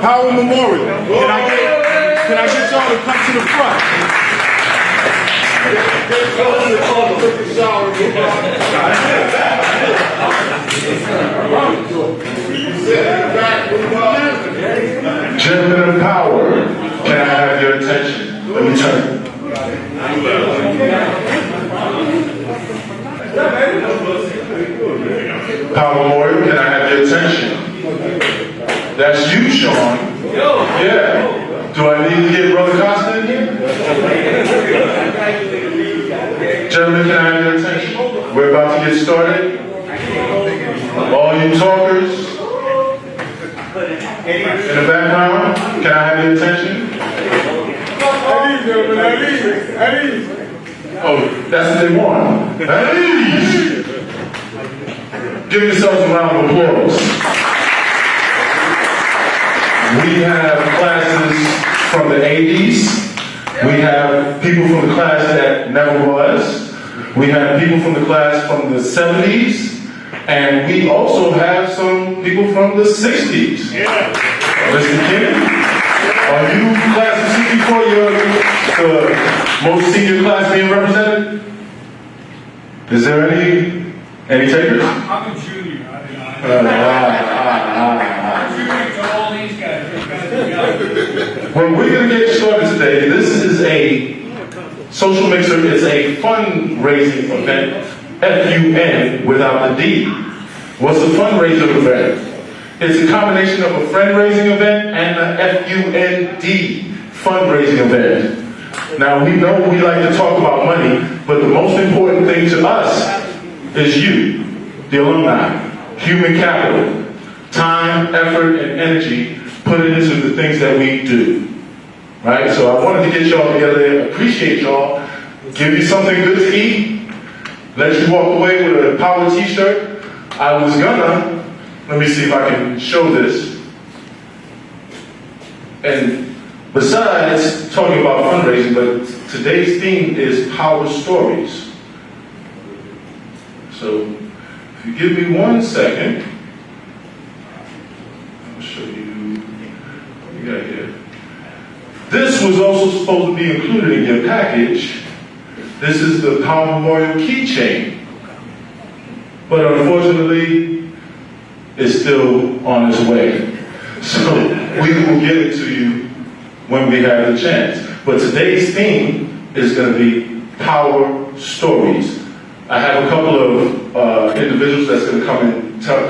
Power Memorial. Can I get y'all to come to the front? Gentlemen of power, can I have your attention? Let me turn. Power Memorial, can I have your attention? That's you, Sean. Yeah. Do I need to get Brother Costa in here? Gentlemen, can I have your attention? We're about to get started. All you talkers in the background, can I have your attention? Oh, that's what they want. Hey! Give yourselves a round of applause. We have classes from the 80s. We have people from the class that never was. We have people from the class from the 70s. And we also have some people from the 60s. Yeah. Mr. King, are you class of 64? You're the most senior class being represented? Is there any takers? I'm a junior. I'm junior to all these guys. Well, we're going to get started today. This is a social mixer. It's a fundraising event. F-U-N without the D. What's a fundraiser event? It's a combination of a friend-raising event and an F-U-N-D fundraising event. Now, we know we like to talk about money, but the most important thing to us is you, the alumni, human capital, time, effort, and energy put into the things that we do. Right? So I wanted to get y'all together, appreciate y'all, give you something good to eat, let you walk away with a power t-shirt. I was gonna, let me see if I can show this. And besides talking about fundraising, but today's theme is power stories. So if you give me 1 second, I'll show you what we got here. This was also supposed to be included in your package. This is the Power Memorial keychain. But unfortunately, it's still on its way. So we will get it to you when we have the chance. But today's theme is going to be power stories. I have a couple of individuals that's going to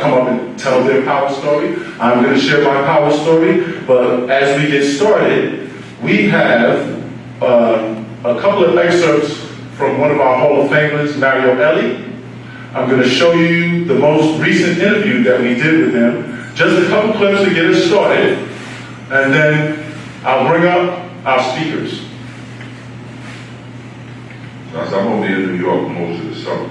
come up and tell their power story. I'm going to share my power story. But as we get started, we have a couple of excerpts from one of our Hall of Famers, Mario Elie. I'm going to show you the most recent interview that we did with him. Just a couple clips to get us started, and then I'll bring up our speakers. I'm going to be in New York most of the summer.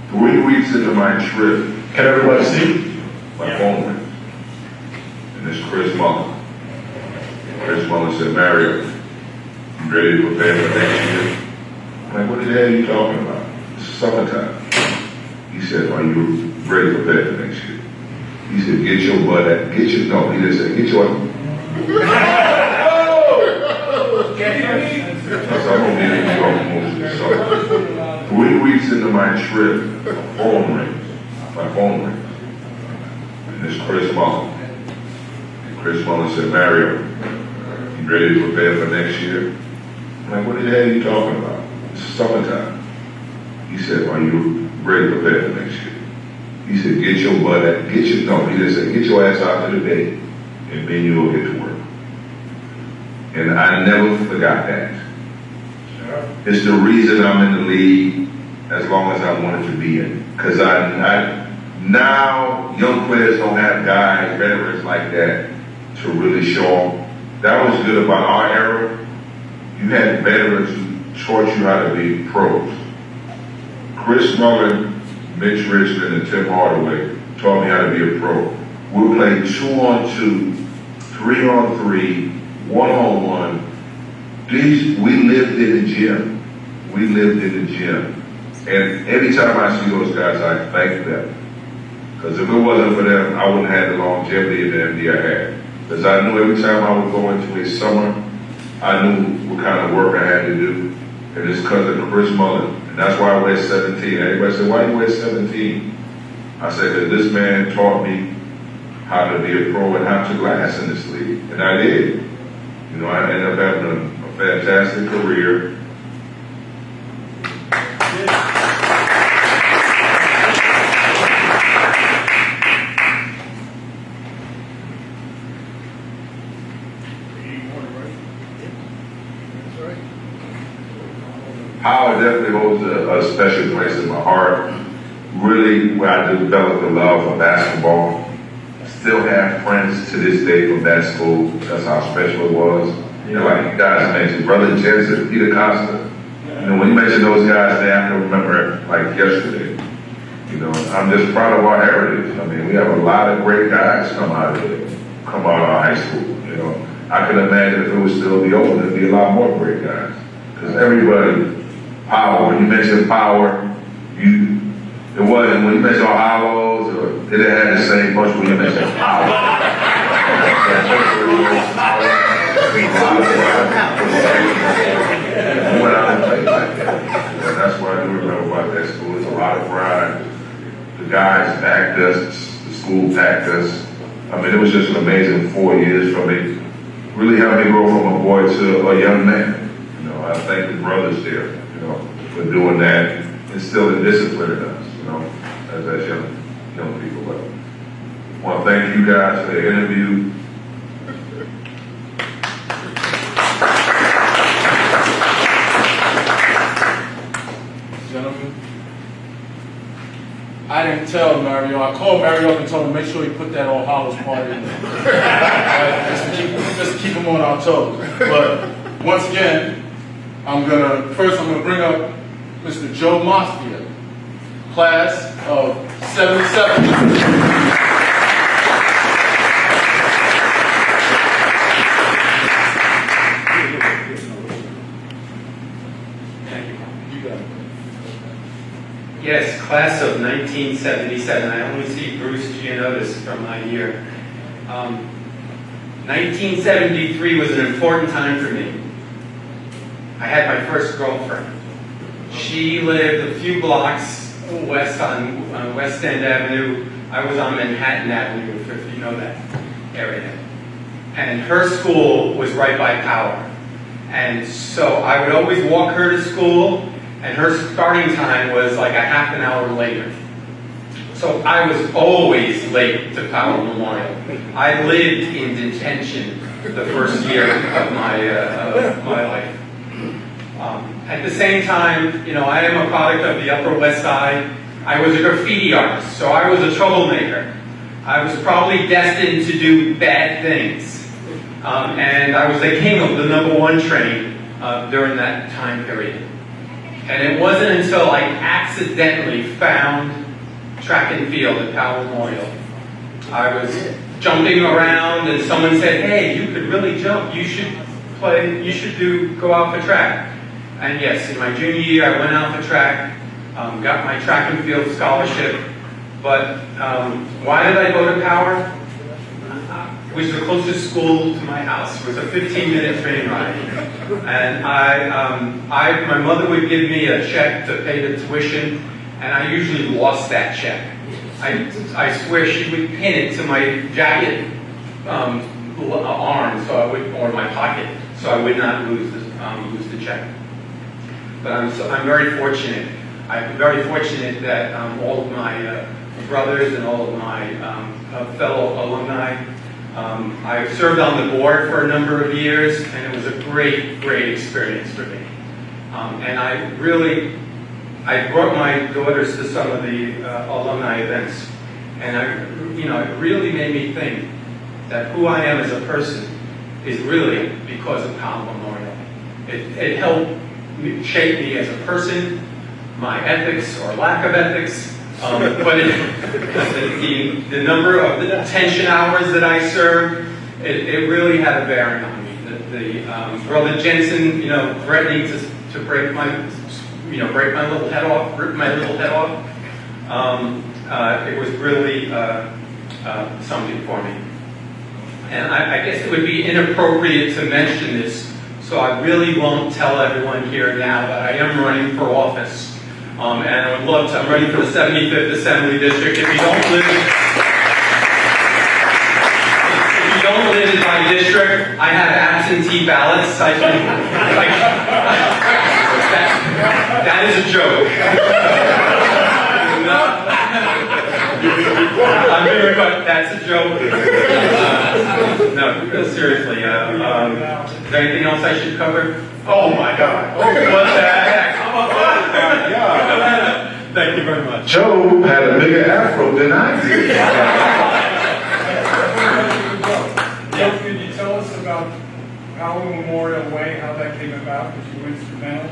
3 weeks into my trip, Can everybody see? my phone rings. And it's Chris Muller. Chris Muller said, Mario, you ready to prepare for next year? I'm like, what the hell are you talking about? It's summertime. He said, are you ready to prepare for next year? He said, get your butt at, he didn't say, get your, I'm going to be in New York most of the summer. 3 weeks into my trip, my phone rings. And it's Chris Muller. And Chris Muller said, Mario, you ready to prepare for next year? I'm like, what the hell are you talking about? It's summertime. He said, are you ready to prepare for next year? He said, get your butt at, he didn't say, get your ass out to the day, and then you'll get to work. And I never forgot that. It's the reason I'm in the league as long as I wanted to be in. Because now young players don't have guys, veterans like that to really show them. That was good about our era. You had veterans who taught you how to be pros. Chris Muller, Mitch Richmond, and Tim Hardaway taught me how to be a pro. We played 2-on-2, 3-on-3, 1-on-1. We lived in the gym. And every time I see those guys, I thank them. Because if it wasn't for them, I wouldn't have had the longevity in the MD I had. Because I knew every time I would go into a summer, I knew what kind of work I had to do. And it's because of Chris Mullin. And that's why I wear 17. Everybody said, why you wear 17? I said, that this man taught me how to be a pro and how to glass in this league. And I did. You know, I ended up having a fantastic career. Howard definitely holds a special place in my heart. Really, where I developed a love for basketball. Still have friends to this day from that school. That's how special it was. You know, like you guys mentioned, Brother Jensen, Peter Costa. You know, when you mention those guys, I can remember it like yesterday. You know, I'm just proud of our heritage. I mean, we have a lot of great guys come out of our high school. You know, I can imagine if it was still be open, there'd be a lot more great guys. Because everybody, power. When you mention power, it wasn't when you mention Hollows, or it didn't have the same punch when you mention power. That's what I do remember about that school. There's a lot of pride. The guys backed us, the school backed us. I mean, it was just an amazing 4 years for me. Really helped me grow from a boy to a young man. You know, I thank the brothers there, you know, for doing that, instilling discipline in us, you know, as young people. But I want to thank you guys for the interview. Gentlemen, I didn't tell Mario. I called Mario up and told him make sure he put that All Hallows party in there. Right? Just to keep him on our toes. But once again, I'm gonna bring up Mr. Joe Mafia, class of 77. Yes, class of 1977. I only see Bruce Giannotis from my year. 1973 was an important time for me. I had my first girlfriend. She lived a few blocks west on West End Avenue. I was on Manhattan Avenue, if you know that area. And her school was right by Power. And so I would always walk her to school, and her starting time was like a half an hour later. So I was always late to Power Memorial. I lived in detention the first year of my life. At the same time, you know, I am a product of the Upper West Side. I was a graffiti artist, so I was a troublemaker. I was probably destined to do bad things. And I was the king of the #1 train during that time period. And it wasn't until I accidentally found track and field at Power Memorial. I was jumping around and someone said, hey, you could really jump. You should go out for track. And yes, in my junior year, I went out for track, got my track and field scholarship. But why did I go to Power? It was the closest school to my house. It was a 15-minute train ride. And my mother would give me a check to pay the tuition, and I usually lost that check. I swear she would pin it to my jacket arm, or my pocket, so I would not lose the check. But I'm very fortunate. I'm very fortunate that all of my brothers and all of my fellow alumni. I served on the board for a number of years, and it was a great, great experience for me. And I brought my daughters to some of the alumni events, and it really made me think that who I am as a person is really because of Power Memorial. It helped shape me as a person, my ethics or lack of ethics. But the number of the detention hours that I served, it really had a bearing on me. Brother Jensen, threatening to break my little head off, rip my little head off. it was really something for me. And I guess it would be inappropriate to mention this, so I really won't tell everyone here now that I am running for office. And I would love to, I'm running for the 75th Assembly District. If you don't live in my district, I have absentee ballots. That is a joke. I'm very much, that's a joke. No, seriously. Is there anything else I should cover? Oh my God. What the heck? Thank you very much. Joe had a bigger afro than I did. Joe, could you tell us about Powell Memorial Way, how that came about? Was you instrumental?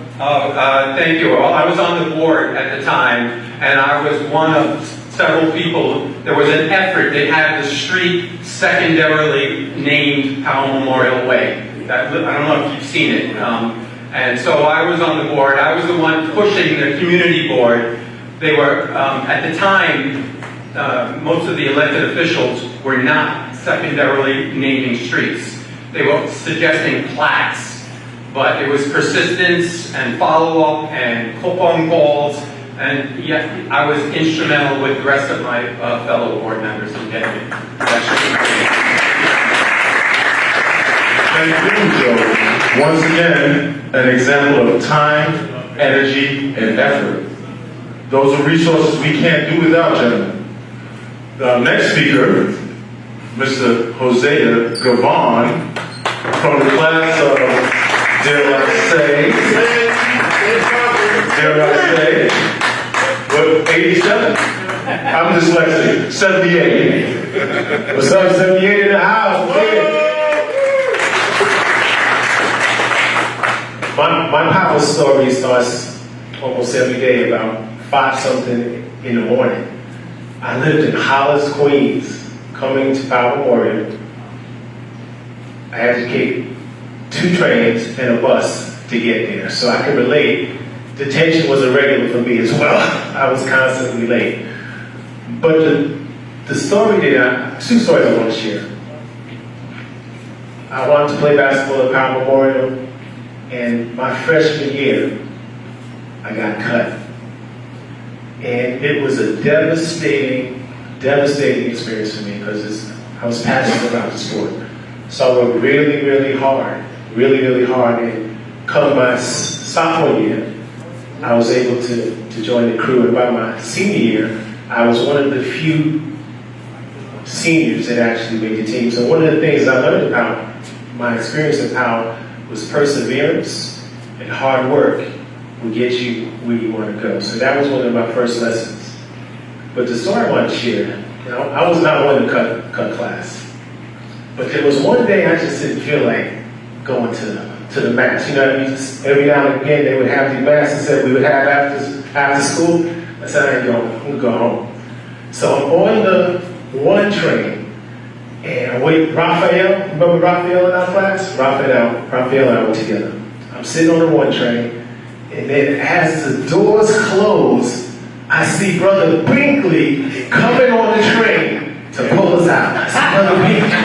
Thank you. Well, I was on the board at the time, and I was one of several people. There was an effort. They had the street secondarily named Powell Memorial Way. I don't know if you've seen it. And so I was on the board. I was the one pushing the community board. They were, at the time, most of the elected officials were not secondarily naming streets. They were suggesting plaques, but it was persistence and follow-up and phone calls, and yet I was instrumental with the rest of my fellow board members in getting it. Thank you, Joe. Once again, an example of time, energy, and effort. Those are resources we can't do without, gentlemen. The next speaker, Mr. Hosea Gavon, from the class of, dare I say, what, 87? I'm dyslexic, 78. What's up, 78 in the house? My power story starts almost every day about 5-something in the morning. I lived in Hollis, Queens. Coming to Powell Memorial, I had to take 2 trains and a bus to get there. So I can relate. Detention was a regular for me as well. I was constantly late. But the story that 2 stories I want to share. I wanted to play basketball at Powell Memorial, and my freshman year, I got cut. And it was a devastating experience for me because I was passionate about the sport. So I worked really hard. And come my sophomore year, I was able to join the crew. And by my senior year, I was one of the few seniors that actually made the team. So one of the things I learned about my experience at Powell was perseverance and hard work will get you where you want to go. So that was one of my first lessons. But the story I want to share, I was not one to cut class. But there was one day I just didn't feel like going to the mass. You know what I mean? Every now and again they would have these masses that we would have after school. I said, I ain't going, I'm going to go home. So I'm on the 1 train, and I wait, Raphael, remember Raphael in our class? Raphael and I were together. I'm sitting on the 1 train, and then as the doors close, I see Brother Binkley coming on the train to pull us out. I said, Brother Binkley.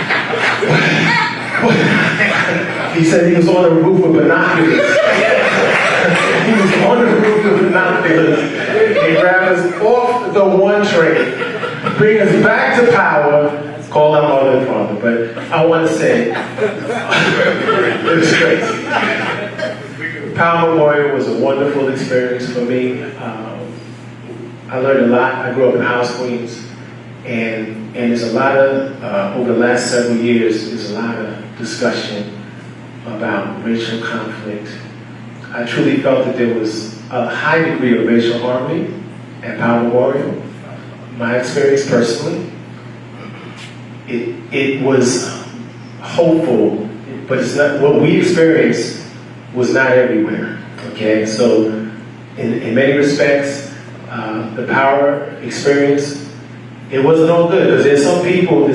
He said he was on the roof with binoculars. He was on the roof with binoculars. He grabbed us off the 1 train, bring us back to Power, call our mother and father. But I want to say, it was crazy. Powell Memorial was a wonderful experience for me. I learned a lot. I grew up in Hollis, Queens, and there's a lot of, over the last several years, there's a lot of discussion about racial conflict. I truly felt that there was a high degree of racial harmony at Powell Memorial. My experience personally, it was hopeful, but it's not, what we experienced was not everywhere, okay? So in many respects, the Power experience, it wasn't all good, because there's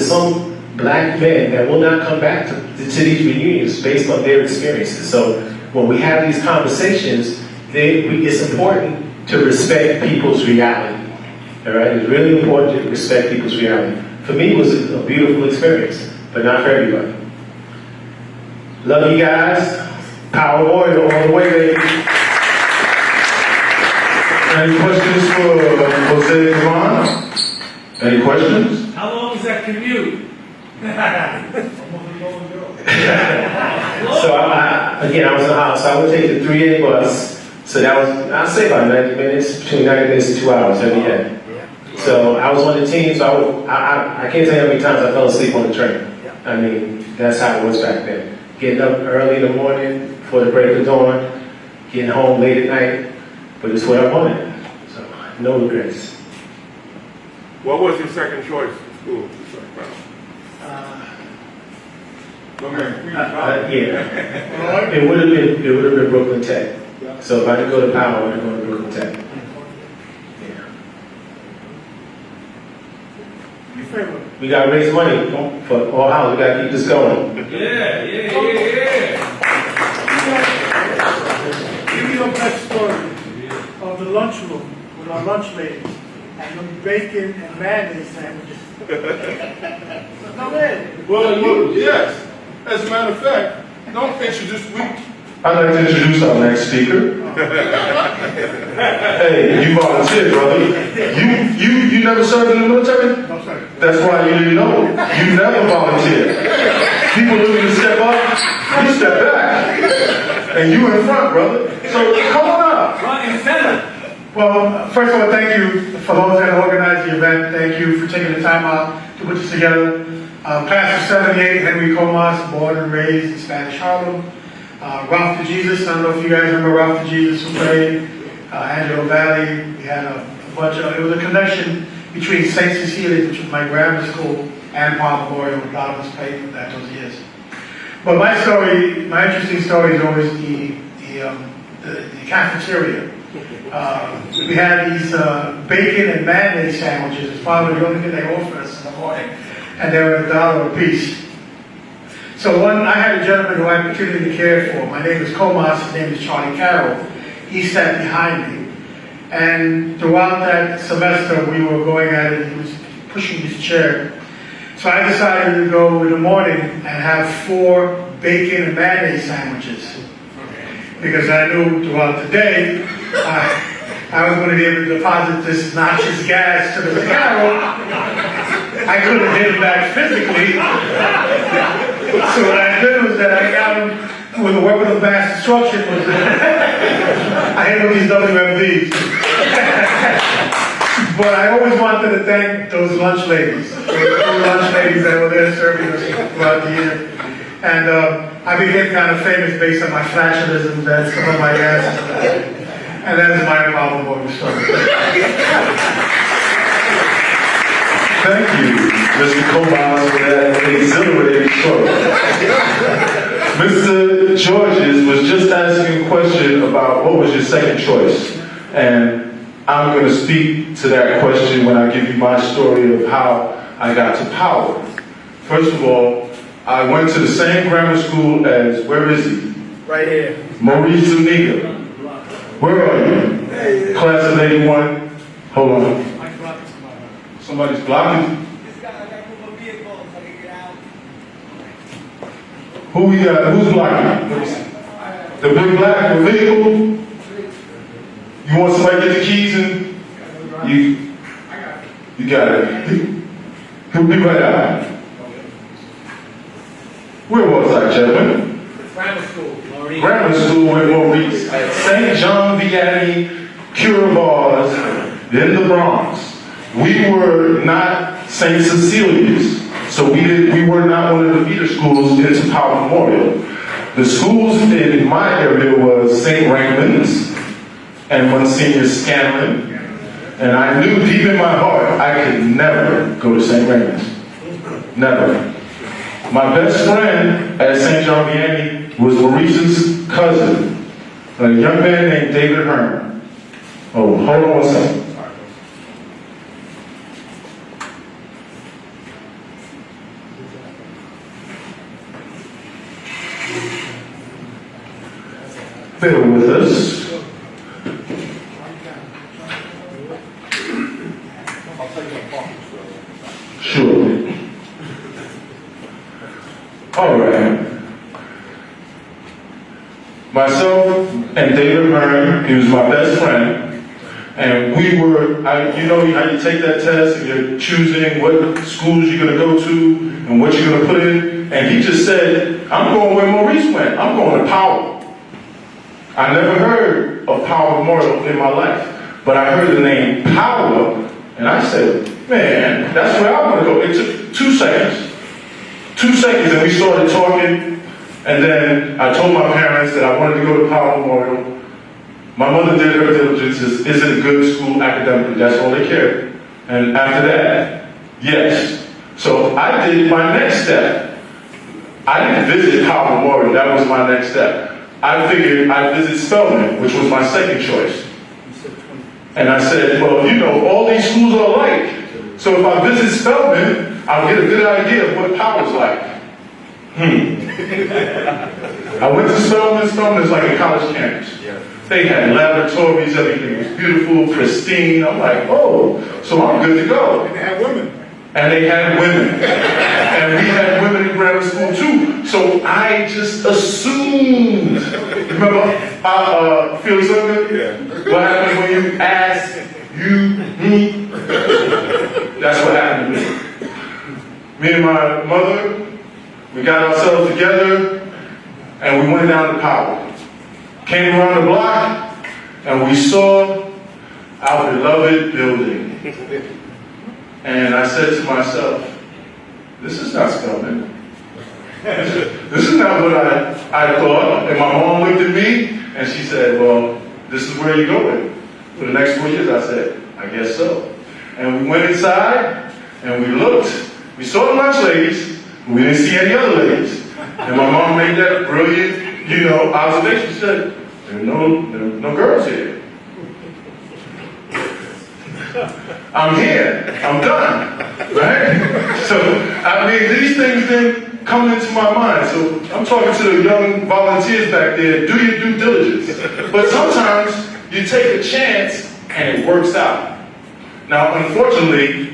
some black men that will not come back to these reunions based on their experiences. So when we have these conversations, it's important to respect people's reality. All right, it's really important to respect people's reality. For me, it was a beautiful experience, but not for everybody. Love you guys. Power Warrior all the way, baby. Any questions for Jose Caron? Any questions? How long was that commute? So again, I was in the house. I would take the 3A bus. So that was, I'd say about 90 minutes, between 90 minutes and 2 hours every day. So I was on the team, so I can't tell you how many times I fell asleep on the train. I mean, that's how it was back then. Getting up early in the morning before the break of dawn, getting home late at night, but it's what I wanted. So no regrets. What was your second choice for school? Yeah. It would have been Brooklyn Tech. So if I could go to Powell, I'd go to Brooklyn Tech. Yeah. We got to raise money for all houses. We got to keep this going. Yeah. Give me your best story of the lunchroom with our lunch ladies and them bacon and mayonnaise sandwiches. Come in. Well, yes. As a matter of fact, don't introduce I'd like to introduce our next speaker. Hey, you volunteered, brother. You never served in the military? No, sir. That's why you didn't know. You never volunteered. People looking to step up, you step back. And you in front, brother. So come on up. Front and center. Well, first of all, thank you for those that organized the event. Thank you for taking the time out to put this together. Class of 78, Henry Comas, born and raised in Spanish Harlem. Ralph to Jesus, I don't know if you guys remember Ralph to Jesus who played. Angelo Valley, we had a bunch of, it was a connection between St. Cecilia, which was my grammar school, and Palm Memorial. A lot of us played for that those years. But my story, my interesting story is always the cafeteria. We had these bacon and mayonnaise sandwiches. It's probably the only thing they offered us in the morning. And they were $1 a piece. So I had a gentleman who I particularly cared for. My name is Comas, his name is Charlie Carroll. He sat behind me. And throughout that semester, we were going at it, he was pushing his chair. So I decided to go in the morning and have 4 bacon and mayonnaise sandwiches. Because I knew throughout the day, I was going to be able to deposit this noxious gas to the Carroll. I couldn't hit him back physically. So what I did was that I got him with a weapon of mass destruction. I hit him with these WMDs. But I always wanted to thank those lunch ladies. Those lunch ladies that were there serving us throughout the year. And I became kind of famous based on my flashism that some of my asses. And that is my problem with the story. Thank you, Mr. Comas, for that exhilarating story. Mr. Georges was just asking a question about what was your second choice. And I'm going to speak to that question when I give you my story of how I got to Power. First of all, I went to the same grammar school as, where is he? Right here. Maurice Zuniga. Where are you? Class of 81. Hold on. Somebody's blocking. Who we got? Who's blocking? The big black vehicle? You want somebody to get the keys and you got it. He'll be right out. Where was I, gentlemen? Grammar school. Grammar school with Maurice at St. John Vianney Cure Bars in the Bronx. We were not St. Cecilia's, so we were not one of the feeder schools into Power Memorial. The schools in my area was St. Raymond's and Monsignor Scanlon, and I knew deep in my heart I could never go to St. Raymond's. Never. My best friend at St. John Vianney was Maurice's cousin, a young man named David Herman. Oh, hold on one second. Bear with us. All right. Myself and David Byrne, he was my best friend. And we were, you know how you take that test and you're choosing what schools you're going to go to and what you're going to put in. And he just said, I'm going where Maurice went. I'm going to Powell. I never heard of Powell Memorial in my life, but I heard the name Powell, and I said, man, that's where I want to go. It took 2 seconds. 2 seconds, and we started talking. And then I told my parents that I wanted to go to Powell Memorial. My mother did her diligence. Is it a good school academically? That's all they cared. And after that, yes. So I did my next step. I didn't visit Powell Memorial. That was my next step. I figured I'd visit Spelman, which was my second choice. And I said, well, you know, all these schools are alike. So if I visit Spelman, I'll get a good idea of what Powell's like. I went to Spelman. Spelman is like a college campus. They had laboratories, everything was beautiful, pristine. I'm like, oh, so I'm good to go. And they had women. And they had women. And we had women in grammar school too. So I just assumed. Remember Felix Unger? Yeah. What happens when you ask, me? That's what happened to me. Me and my mother, we got ourselves together and we went down to Powell. Came around the block and we saw our beloved building. And I said to myself, this is not Spelman. This is not what I thought. And my mom looked at me and she said, well, this is where you're going. For the next 4 years, I said, I guess so. And we went inside and we looked. We saw the lunch ladies, but we didn't see any other ladies. And my mom made that brilliant, observation. She said, there are no girls here. I'm here. I'm done. Right? So, I mean, these things then come into my mind. So I'm talking to the young volunteers back there, do your due diligence. But sometimes you take a chance and it works out. Now, unfortunately,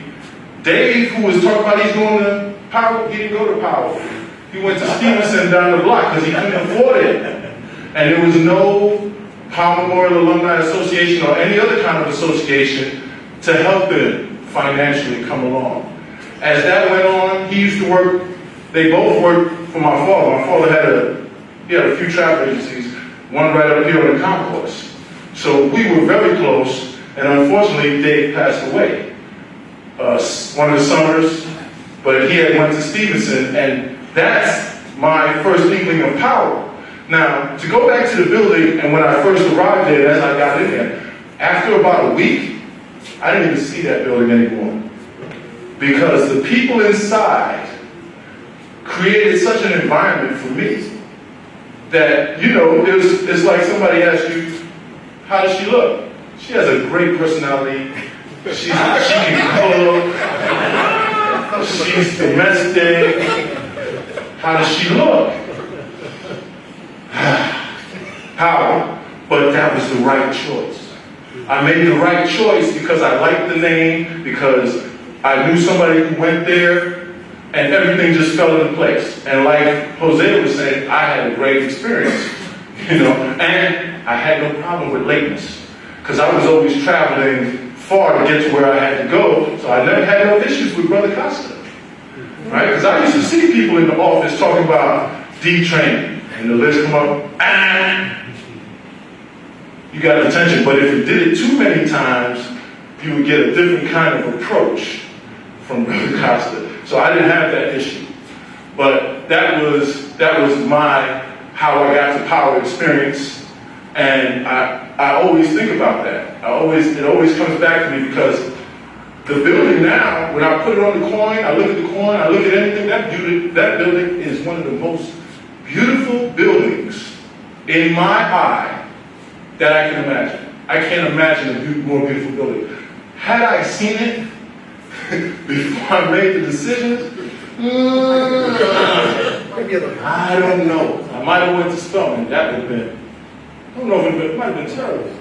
Dave, who was talking about he's going to Powell, he didn't go to Powell. He went to Stevenson down the block because he couldn't afford it. And there was no Powell Memorial Alumni Association or any other kind of association to help him financially come along. As that went on, he used to work, they both worked for my father. My father had a few travel agencies, one right up here on the concourse. So we were very close, and unfortunately, Dave passed away. One of the summers, but he had went to Stevenson, and that's my first inkling of Powell. Now, to go back to the building, and when I first arrived there, as I got in there, after about a week, I didn't even see that building anymore. Because the people inside created such an environment for me that, it's like somebody asked you, how does she look? She has a great personality. She can cook. She's domestic. How does she look? How? But that was the right choice. I made the right choice because I liked the name, because I knew somebody who went there, and everything just fell into place. And like Jose was saying, I had a great experience, and I had no problem with lateness, because I was always traveling far to get to where I had to go, so I never had no issues with Brother Costa, right? Because I used to see people in the office talking about D-training, and the list come up, and you got attention. But if you did it too many times, you would get a different kind of approach from Brother Costa. So I didn't have that issue. But that was my how I got to Powell experience, and I always think about that. It always comes back to me, because the building now, when I put it on the coin, I look at the coin, I look at anything, that building is one of the most beautiful buildings in my eye that I can imagine. I can't imagine a more beautiful building. Had I seen it before I made the decisions, I don't know. I might have went to Spelman. That would have been, I don't know if it might have been terrible.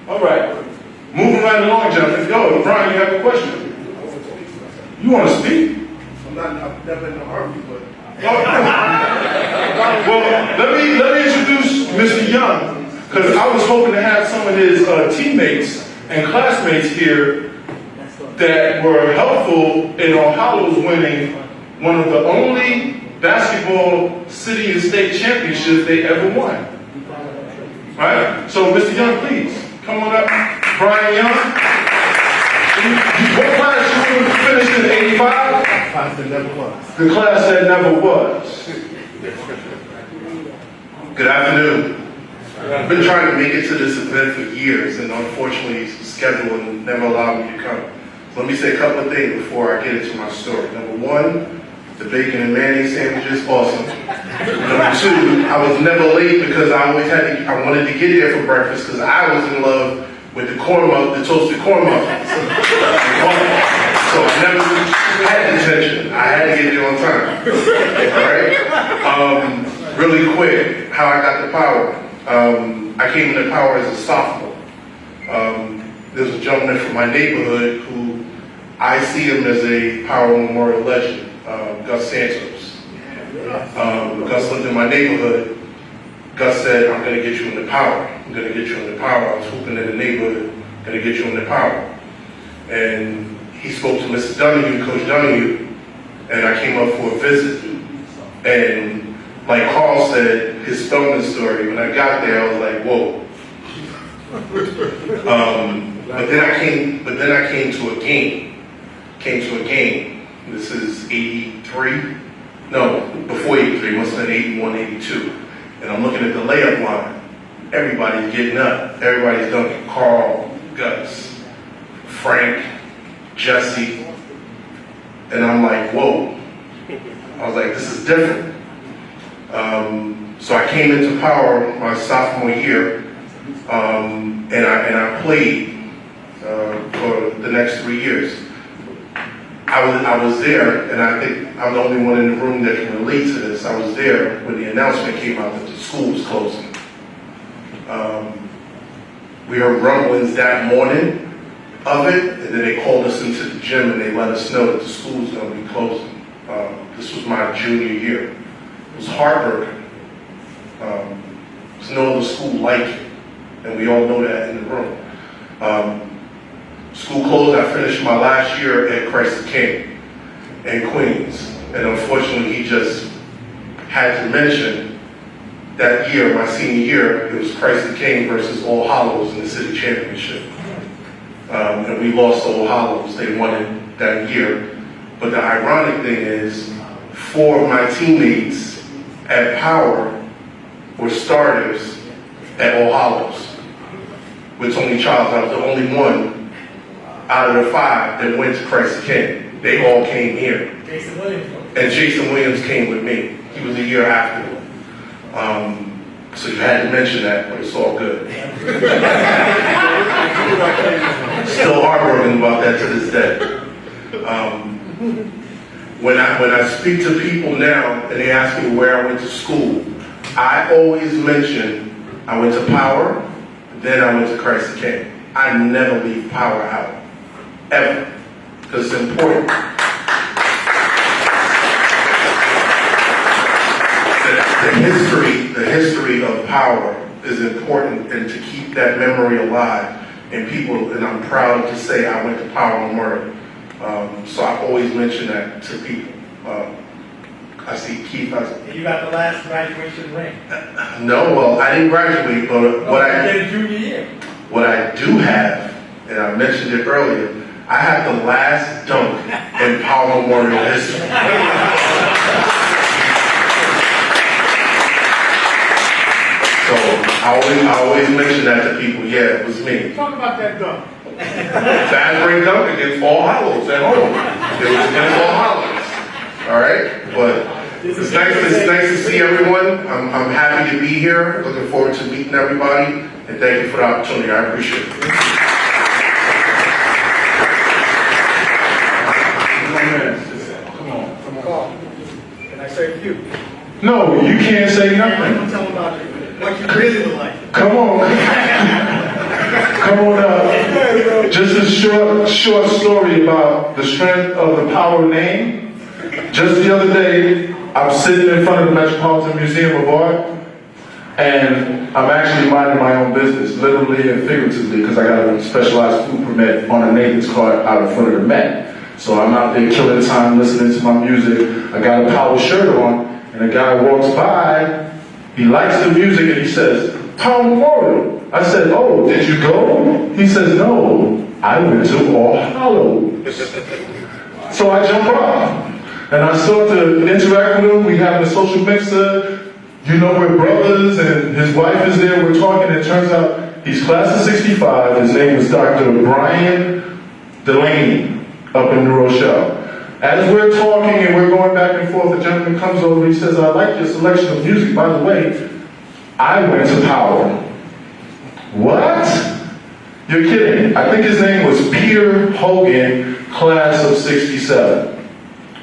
All right. Moving right along, gentlemen. Yo, Brian, you have a question? You want to speak? I've never been in a hurry, but. Well, let me introduce Mr. Young, because I was hoping to have some of his teammates and classmates here that were helpful in All Hallows winning one of the only basketball city and state championships they ever won. Right? So, Mr. Young, please, come on up. Brian Young. What class you finished in 85? Class that never was. The class that never was. Good afternoon. I've been trying to make it to this event for years, and unfortunately, schedule never allowed me to come. So let me say a couple of things before I get into my story. Number one, the bacon and mayonnaise sandwich is awesome. Number two, I was never late because I wanted to get here for breakfast because I was in love with the toasted corn muffins. So I never had detention. I had to get there on time. All right? Really quick, how I got the power. I came into power as a sophomore. There's a gentleman from my neighborhood who I see him as a Power Memorial legend, Gus Santos. Gus lived in my neighborhood. Gus said, I'm going to get you into power. I'm going to get you into power. I was hooping in the neighborhood, going to get you into power. And he spoke to Mr. Donahue, Coach Donahue, and I came up for a visit. And like Carl said, his Spelman story, when I got there, I was like, whoa. But then I came to a game. This is 83. No, before 83, must have been 81, 82. And I'm looking at the layup line. Everybody's getting up. Everybody's dunking. Carl, Gus, Frank, Jesse. And I'm like, whoa. I was like, this is different. So I came into power my sophomore year, and I played for the next 3 years. I was there, and I think I'm the only one in the room that can relate to this. I was there when the announcement came out that the school was closing. We heard rumblings that morning of it, and then they called us into the gym and they let us know that the school was going to be closing. This was my junior year. It was heartbreaking. There's no other school like it, and we all know that in the room. School closed. I finished my last year at Christ the King in Queens, and unfortunately, he just had to mention that year, my senior year, it was Christ the King versus All Hallows in the city championship, and we lost to All Hallows. They won it that year. But the ironic thing is, 4 of my teammates at Power were starters at All Hallows. With Tony Charles, I was the only one out of the 5 that went to Christ the King. They all came here. Jason Williams. And Jason Williams came with me. He was a year after. So you had to mention that, but it's all good. Still heartbroken about that to this day. When I speak to people now and they ask me where I went to school, I always mention I went to Power, then I went to Christ the King. I never leave Power out, ever, because it's important. The history of Power is important, and to keep that memory alive. And people, and I'm proud to say I went to Power Memorial. So I always mention that to people. I see Keith. You got the last graduation ring. No, well, I didn't graduate, but what I do have, and I mentioned it earlier, I have the last dunk in Power Memorial history. So I always mention that to people. Yeah, it was me. Talk about that dunk. Fast break dunk against All Hallows at home. It was against All Hallows. All right, but it's nice to see everyone. I'm happy to be here. Looking forward to meeting everybody, and thank you for the opportunity. I appreciate it. Come on. Can I say a few? No, you can't say nothing. Tell them about what you really would like. Come on. Come on up. Just a short story about the strength of the Power name. Just the other day, I'm sitting in front of the Metropolitan Museum of Art, and I'm actually minding my own business, literally and figuratively, because I got a specialized food permit on a Nathan's cart out in front of the Met. So I'm out there killing time, listening to my music. I got a Power shirt on, and a guy walks by, he likes the music, and he says, Power Memorial. I said, oh, did you go? He says, no, I went to All Hallows. So I jump off, and I start to interact with him. We have a social mixer. You know, we're brothers, and his wife is there. We're talking. It turns out he's class of 65. His name is Dr. Brian Delaney up in New Rochelle. As we're talking and we're going back and forth, the gentleman comes over. He says, I like your selection of music. By the way, I went to Power. What? You're kidding. I think his name was Peter Hogan, class of 67.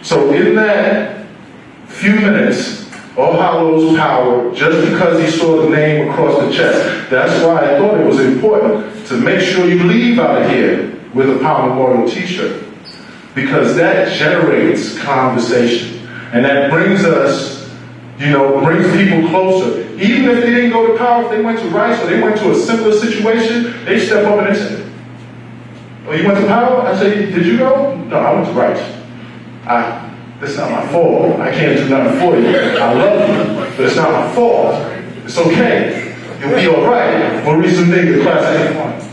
So in that few minutes, All Hallows Power, just because he saw the name across the chest. That's why I thought it was important to make sure you leave out of here with a Power Memorial t-shirt. Because that generates conversation. And that brings us, brings people closer. Even if they didn't go to Power, if they went to Rice or they went to a simpler situation, they step up and they say, oh, you went to Power? I say, did you go? No, I went to Rice. It's not my fault. I can't do nothing for you. I love you, but it's not my fault. It's okay. You'll be all right. Maurice Zuniga, class of 81.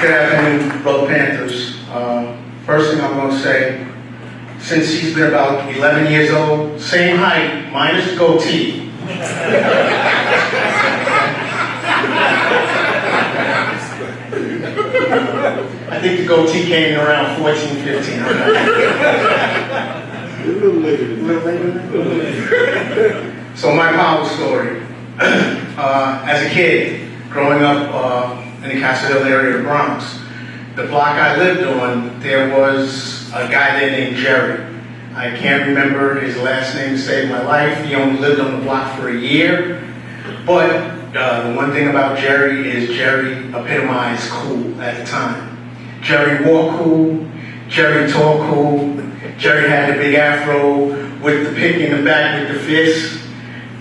Good afternoon, Brother Panthers. First thing I'm going to say, since he's been about 11 years old, same height, minus the goatee. I think the goatee came in around 14, 15. A little later. So my Power story. As a kid, growing up in the Castle Hill area of the Bronx, the block I lived on, there was a guy there named Jerry. I can't remember his last name to save my life. He only lived on the block for a year. But the one thing about Jerry is Jerry epitomized cool at the time. Jerry wore cool, Jerry talked cool, Jerry had the big afro with the pick in the back with the fist,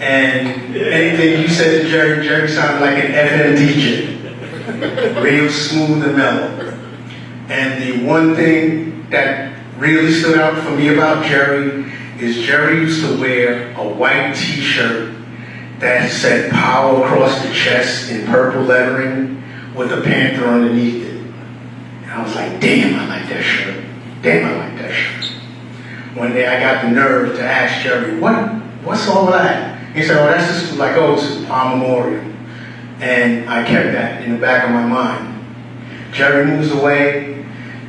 and anything you said to Jerry, Jerry sounded like an FM DJ, real smooth and mellow. And the one thing that really stood out for me about Jerry is Jerry used to wear a white t-shirt that said Power across the chest in purple lettering with a panther underneath it. And I was like, damn, I like that shirt. Damn, I like that shirt. One day I got the nerve to ask Jerry, what's all that? He said, oh, that's just like, oh, it's a Power Memorial. And I kept that in the back of my mind. Jerry moves away.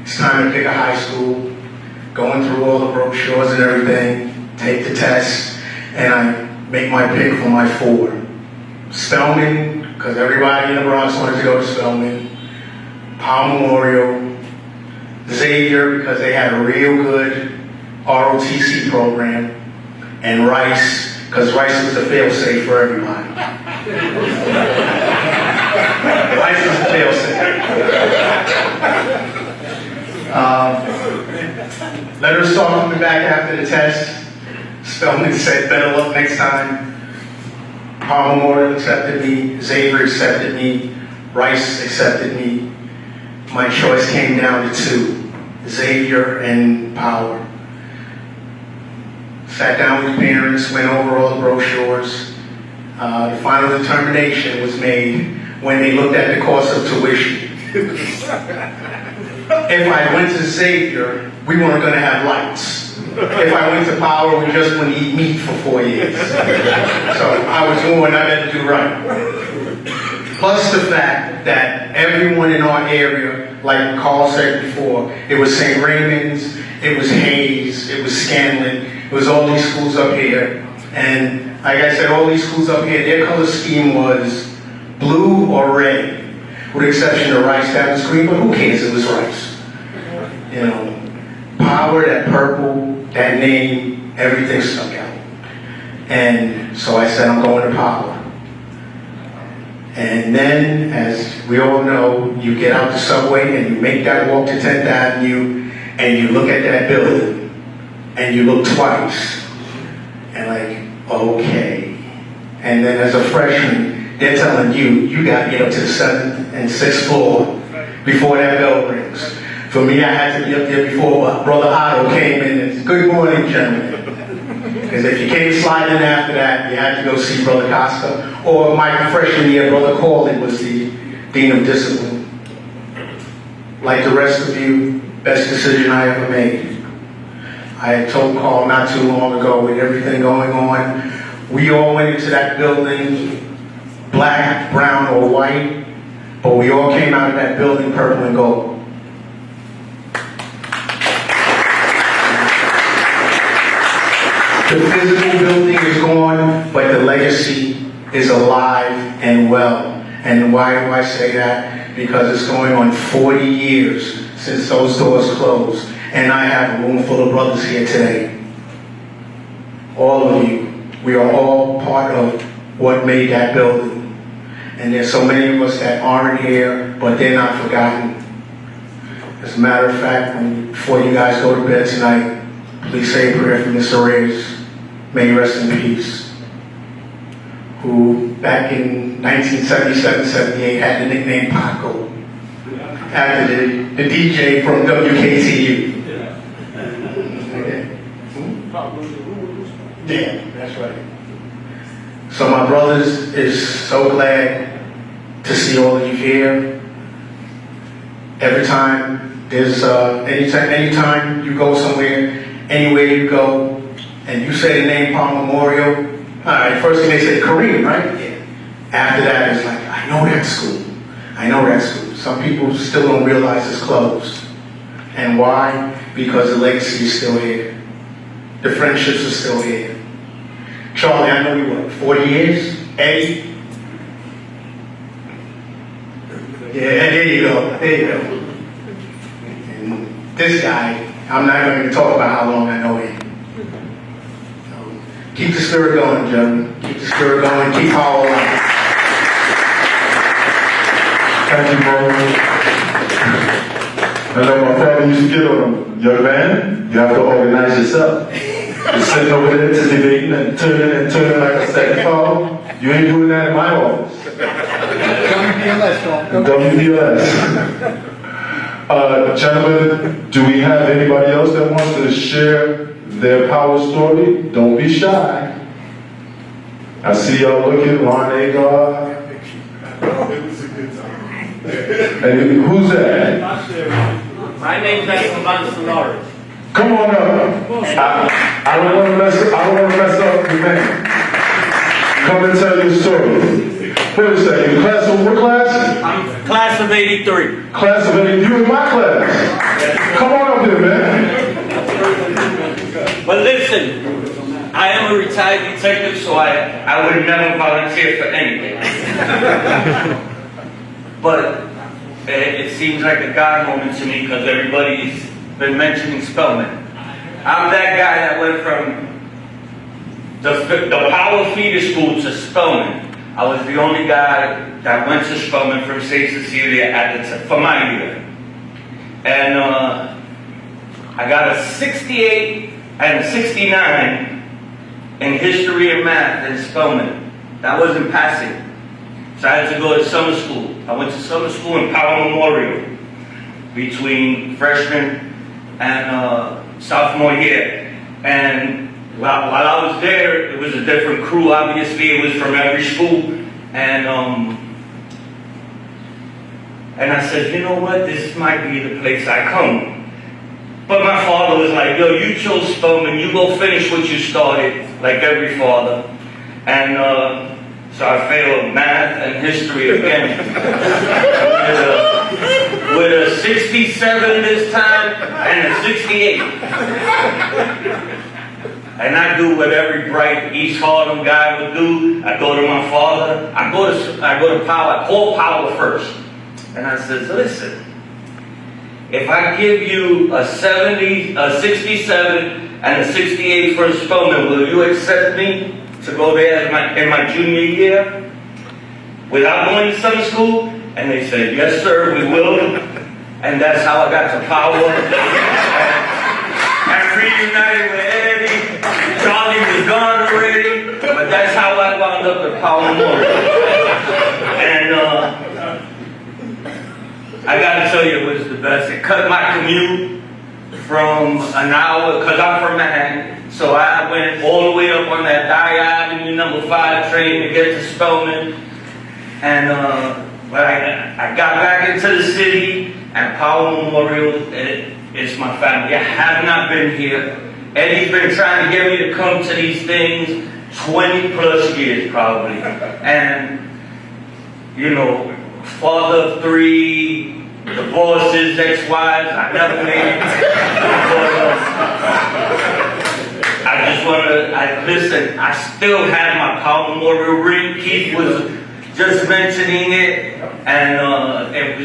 It's time to pick a high school. Going through all the brochures and everything. Take the test. And I make my pick for my 4. Spelman, because everybody in the Bronx wanted to go to Spelman. Power Memorial. Xavier, because they had a real good ROTC program. And Rice, because Rice was a fail-safe for everybody. Rice was a fail-safe. Letters started coming back after the test. Spelman said, better luck next time. Power Memorial accepted me. Xavier accepted me. Rice accepted me. My choice came down to 2, Xavier and Power. Sat down with parents, went over all the brochures. The final determination was made when they looked at the cost of tuition. If I went to Xavier, we weren't going to have lights. If I went to Power, we just wouldn't eat meat for 4 years. So I was warned I better do right. Plus the fact that everyone in our area, like Carl said before, it was St. Raymond's, it was Hayes, it was Scanlon, it was all these schools up here. And like I said, all these schools up here, their color scheme was blue or red, with the exception of Rice that was green, but who cares, it was Rice. Power, that purple, that name, everything stuck out. And so I said, I'm going to Power. And then, as we all know, you get out the subway and you make that walk to 10th Avenue and you look at that building and you look twice and like, okay. And then as a freshman, they're telling you, you got to get up to the 7th and 6th floor before that bell rings. For me, I had to be up there before Brother Otto came in and said, good morning, gentlemen. Because if you came sliding after that, you had to go see Brother Costa. Or my freshman year, Brother Corley was the Dean of Discipline. Like the rest of you, best decision I ever made. I had told Carl not too long ago with everything going on, we all went into that building, black, brown, or white, but we all came out of that building purple and gold. The physical building is gone, but the legacy is alive and well. And why do I say that? Because it's going on 40 years since those doors closed. And I have a room full of brothers here today. All of you. We are all part of what made that building. And there's so many of us that aren't here, but they're not forgotten. As a matter of fact, before you guys go to bed tonight, please say a prayer for Mr. Reyes. May he rest in peace. Who, back in 1977-78, had the nickname Paco, after the DJ from WKTU. Yeah, that's right. So my brothers is so glad to see all of you here. Every time there's anytime you go somewhere, anywhere you go, and you say the name Palm Memorial, all right, first thing they say, Kareem, right? Yeah. After that, it's like, I know that school. I know that school. Some people still don't realize it's closed. And why? Because the legacy is still here. The friendships are still here. Charlie, I know you, what, 40 years? Eddie? Yeah, there you go. There you go. And this guy, I'm not going to talk about how long I know him. Keep the spirit going, gentlemen. Keep the spirit going. Keep power alive. Thank you, bro. I know my father used to get on him. Young man, you have to organize yourself. You're sitting over there to debating and turning like a second father. You ain't doing that in my office. WBLS. Gentlemen, do we have anybody else that wants to share their power story? Don't be shy. I see y'all looking, Ron Agar. And who's that? My name's Esteban Solares. Come on up. I don't want to mess up your name. Come and tell your story. Wait a second. Class of what class? I'm class of 83. Class of 80. You in my class. Come on up here, man. But listen, I am a retired detective, so I would never volunteer for anything. But it seems like a God moment to me because everybody's been mentioning Spelman. I'm that guy that went from the Power Feeder School to Spelman. I was the only guy that went to Spelman from St. Cecilia for my year. And I got a 68 and a 69 in history and math in Spelman. That wasn't passing. So I had to go to summer school. I went to summer school in Power Memorial between freshman and sophomore year. And while I was there, it was a different crew. Obviously, it was from every school. And I said, you know what? This might be the place I come. But my father was like, yo, you chose Spelman. You go finish what you started, like every father. And so I failed math and history again. with a 67 this time and a 68. And I do what every bright East Harlem guy would do. I go to my father. I go to Power. I call Power first. And I says, listen, if I give you a 70, a 67, and a 68 for Spelman, will you accept me to go there in my junior year? without going to Sunday school? And they said, yes, sir, we will. And that's how I got to Power. And reunited with Eddie. Charlie was gone already. But that's how I wound up at Power Memorial. And I gotta tell you, it was the best. It cut my commute from an hour, because I'm from Manhattan. So I went all the way up on that Dye Avenue number 5 train to get to Spelman. And but I got back into the city, and Power Memorial is my family. I have not been here. Eddie's been trying to get me to come to these things 20 plus years probably. And, you know, father of 3, divorces, ex-wives, I never made it. But, I just want to, listen, I still have my Power Memorial ring. Keith was just mentioning it, and it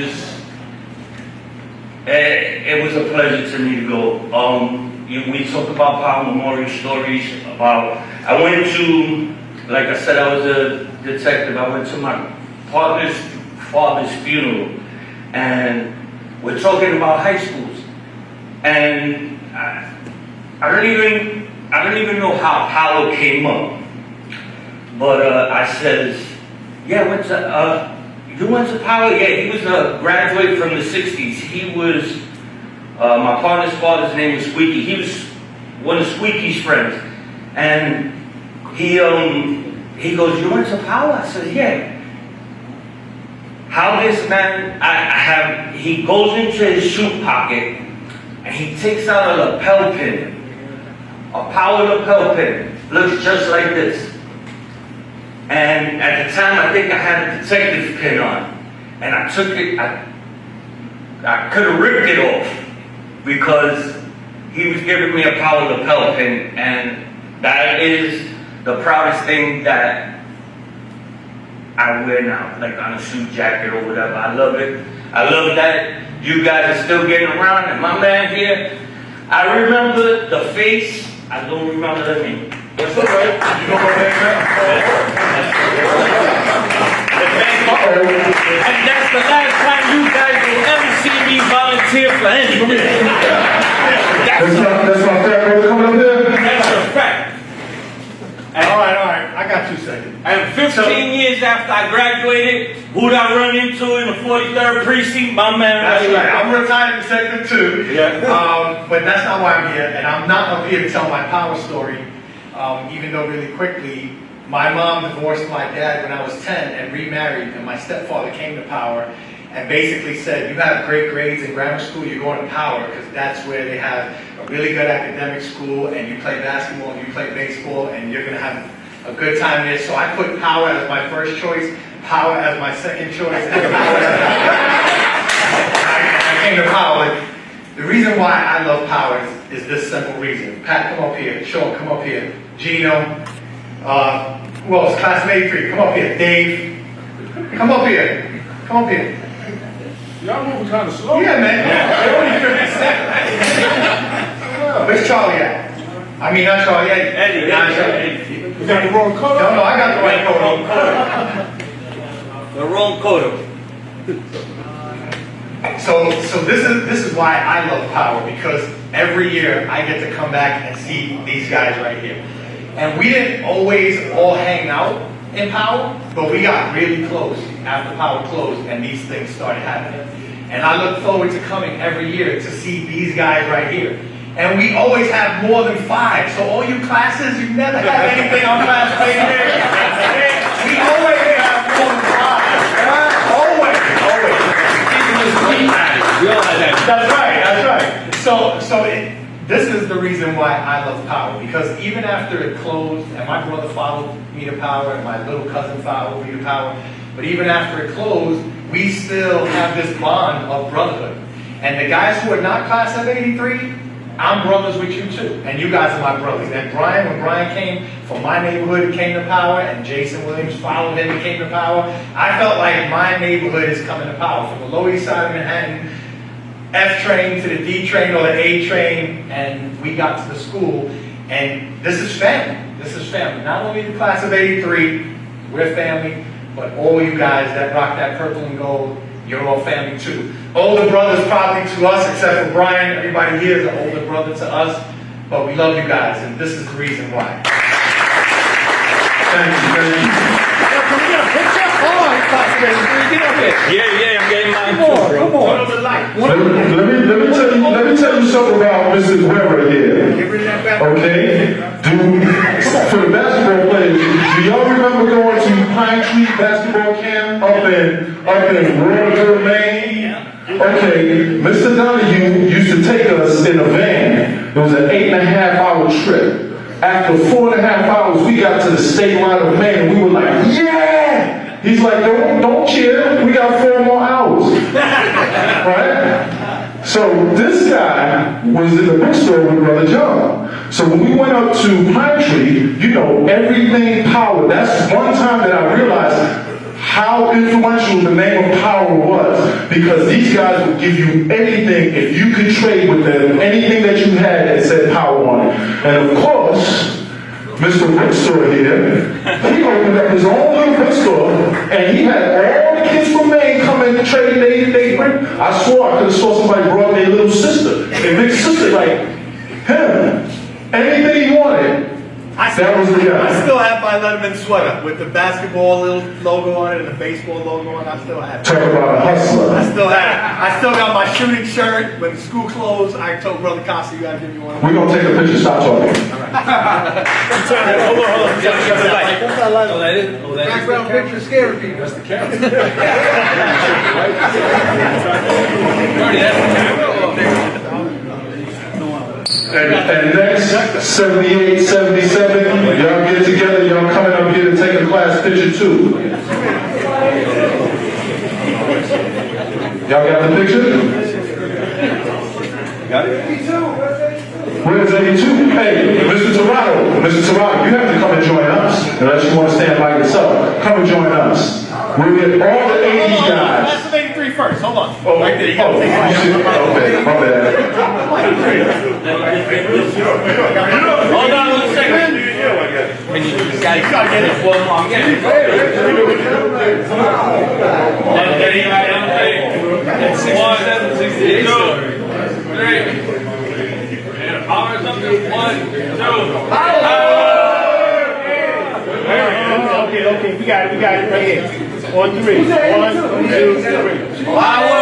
was a pleasure to me to go. We talk about Power Memorial stories. I went to, like I said, I was a detective. I went to my partner's father's funeral, and we're talking about high schools, and I don't even know how Power came up, but I says, yeah, you went to Power? Yeah, he was a graduate from the 60s. He was, my partner's father's name was Squeaky. He was one of Squeaky's friends. And he goes, you went to Power? I said, yeah. How this man, he goes into his shoe pocket and he takes out a lapel pin, a Power lapel pin, looks just like this. And at the time, I think I had a detective pin on. And I took it, I could have ripped it off because he was giving me a Power lapel pin. And that is the proudest thing that I wear now, like on a suit jacket or whatever. I love it. I love that you guys are still getting around. And my man here, I remember the face, I don't remember the name. That's all right. You know what that And that's the last time you guys will ever see me volunteer for anything. That's my fat brother coming up there? That's a fact. All right, I got 2 seconds. And 15 years after I graduated, who'd I run into in the 43rd precinct? My man. That's right. I'm a retired detective too. Yeah. But that's not why I'm here, and I'm not up here to tell my Power story. Even though really quickly, my mom divorced my dad when I was 10 and remarried, and my stepfather came to Power and basically said, you have great grades in grammar school, you're going to Power because that's where they have a really good academic school, and you play basketball and you play baseball and you're going to have a good time there. So I put Power as my first choice, Power as my second choice, and Power as I came to Power. The reason why I love Power is this simple reason. Pat, come up here. Sean, come up here. Gino, who else? Class of 83, come up here. Dave, come up here. Come up here. Y'all moving kind of slow. Yeah, man. They're only 50 seconds. Where's Charlie at? I mean, not Charlie, Eddie. Eddie. You got the wrong color? No, I got the right color. The wrong coat. So this is why I love Power, because every year I get to come back and see these guys right here. And we didn't always all hang out in Power, but we got really close after Power closed and these things started happening. And I look forward to coming every year to see these guys right here. And we always have more than 5. So all you classes, you never have anything on class right here. We always have more than 5. Always. That's right. So this is the reason why I love Power, because even after it closed, and my brother followed me to Power, and my little cousin followed me to Power, but even after it closed, we still have this bond of brotherhood. And the guys who are not class of 83, I'm brothers with you too, and you guys are my brothers. And Brian, when Brian came from my neighborhood, he came to Power, and Jason Williams followed him and came to Power. I felt like my neighborhood is coming to Power, from the Lower East Side of Manhattan, F train to the D train or the A train, and we got to the school, and this is family. This is family. Not only the class of 83, we're family, but all you guys that rock that purple and gold, you're all family too. Older brothers probably to us, except for Brian. Everybody here is an older brother to us, but we love you guys, and this is the reason why. Thank you, thank you. Can we get a picture? Hold on, get up here. Yeah, I'm getting mine Come on, too, bro. come on. Let me tell you something about Mrs. Weber here. Get rid of that back. Okay? For the basketball players, do y'all remember going to Pine Tree basketball camp up in Royal, Maine? Okay, Mr. Donahue used to take us in a van. It was an 8.5-hour trip. After 4.5 hours, we got to the state line of Maine, and we were like, yeah! He's like, don't chill, we got 4 more hours. Right? So this guy was in the bookstore with Brother John. So when we went up to Pine Tree, you know, everything power. That's one time that I realized how influential the name of power was, because these guys would give you anything if you could trade with them, anything that you had that said power on it. And of course, Mr. Bookstore here, he opened up his own little bookstore, and he had all the kids from Maine come and trade. They bring. I swore I could have saw somebody brought their little sister, their big sister, like him. Anything he wanted. That was the guy. I still have my Letterman sweater with the basketball little logo on it and the baseball logo on it. I still have it. Talk about a hustler. I still have it. I still got my shooting shirt. When school closed, I told Brother Costa, you gotta give me one. We're gonna take a picture. Stop talking. Background picture scaring people. That's the And next, 78, 77, y'all get together, y'all coming up here to take a class picture too. Y'all got the picture? Got it? Where's 82? Hey, Mr. Toronto, you have to come and join us, unless you want to stand by yourself. Come and join us. We'll get all the 80 guys. That's the 83 first. Hold on. Oh, right there. You gotta take it. okay, my bad. Hold on 1 second. When you guys gotta get it. Well, I'm getting it. One, 2, 3. And power something. 1, 2. Okay, we got it right here. On 3. 1, 2, 3. Power!